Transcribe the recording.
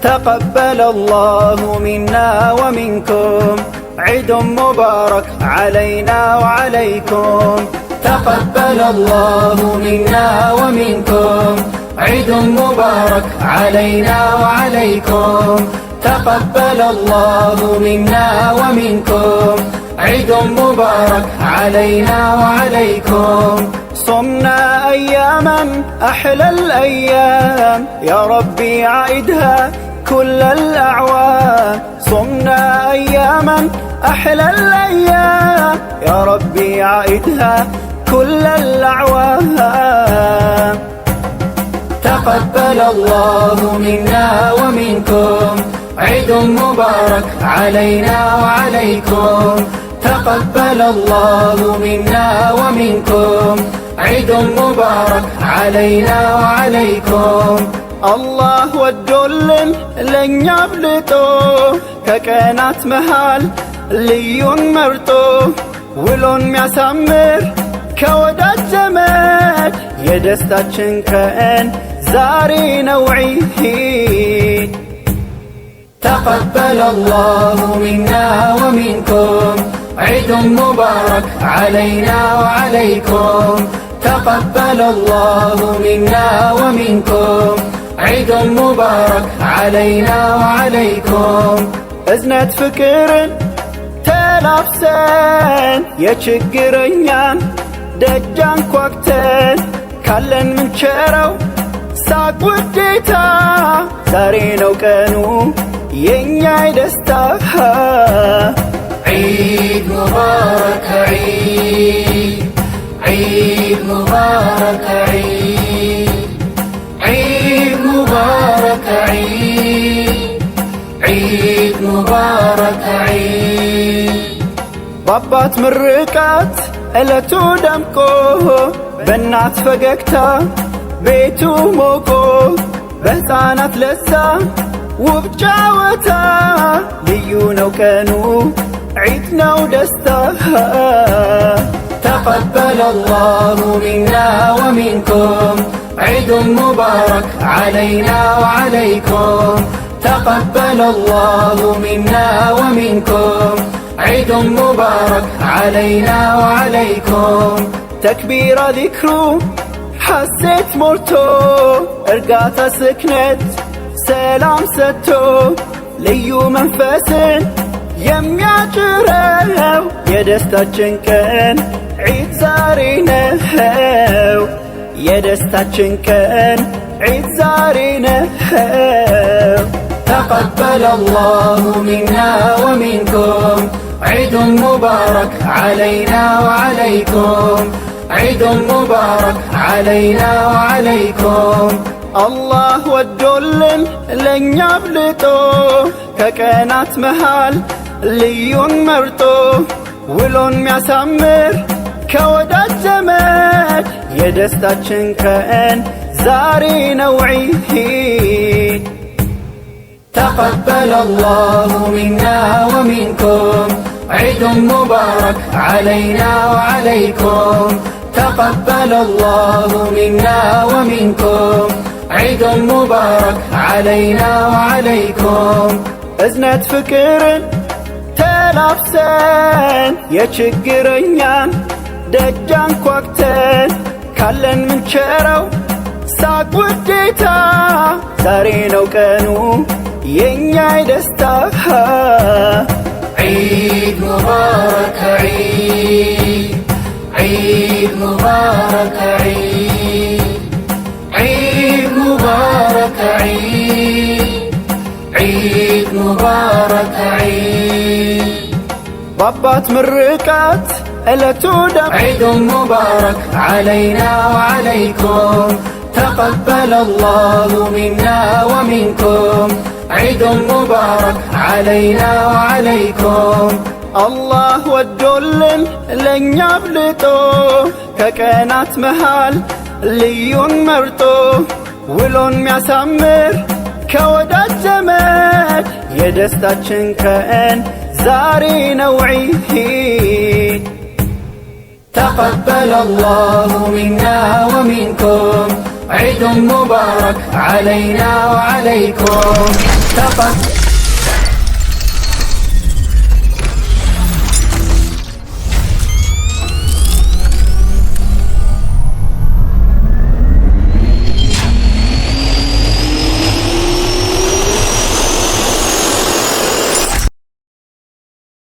تقبل الله منا ومنكم عيد مبارك علينا وعليكم تقبل الله منا ومنكم عيد مبارك علينا وعليكم تقبل الله منا ومنكم عيد مبارك علينا وعليكم صمنا أياما أحلى الأيام يا ربي عيدها كل الأعوام صمنا أياما أحلى الأيام يا ربي عيدها كل الأعوام تقبل الله منا ومنكم عيد مبارك علينا وعليكم تقبل الله منا ومنكم عيد مبارك علينا وعليكم الله ወዶልን ለኛ አብልጦ ከቀናት መሃል ልዩን መርጦ ውሎን ሚያሳምር ከወዳጅ ዘመድ የደስታችን ቀን ዛሬ ነው ዒድ تقبل الله منا ومنكم عيد مبارك علينا وعليكم تقبل الله منا ومنكم عيد مبارك علينا وعليكم أزنة فكر تلافسن يشجرنيان دجان كوكتن كلن من شرو ساق وديتا زارينو كانو ينياي دستاها عيد مبارك عيد عيد مبارك عيد عيد مبارك عيد عيد مبارك عيد بابات مرقات እለቱ ደምቆ በእናት ፈገግታ ቤቱ ሞቆ በሕፃናት ለሳ ውብ ጨዋታ ልዩ ነው ቀኑ ዒድ ነው ደስታ تقبل الله منا ومنكم عيد مبارك علينا وعليكم تقبل الله منا ومنكم عيد مبارك علينا وعليكم تكبير ذكرو حسيت مرتو ارقاتا سكنت سلام ستو ليو منفسن يمياجرو يدستاچن كن عيد زاري نهو يدستاچن كن عيد زاري نهو تقبل الله منا ومنكم عيد مبارك علينا وعليكم عيد مبارك علينا وعليكم الله ወዶልን ለኛ አብልጦ ከቀናት መሃል ልዩን መርጦ ውሎን ሚያሳምር ከወዳጅ ዘመድ የደስታችን ቀን ዛሬ ነው ዒድ تقبل الله منا ومنكم عيد مبارك علينا وعليكم تقبل الله منا ومنكم عيد مبارك علينا وعليكم أزنة فكر تلافسن يشجرنيان دجان كوكتن كلن من شرو ساق وديتا زارينو كانو ينياي دستاها عيد مبارك عيد عيد مبارك عيد عيد مبارك عيد عيد مبارك عيد بابات مرقات እለቱ عيد مبارك علينا وعليكم تقبل الله منا ومنكم عيد مبارك علينا وعليكم الله ወዶልን ለኛ አብልጦ ከቀናት መሃል ልዩን መርጦ ውሎን ሚያሳምር ከወዳጅ ዘመድ የደስታችን ቀን ዛሬ ነው ዒድ تقبل الله منا ومنكم عيد مبارك علينا وعليكم.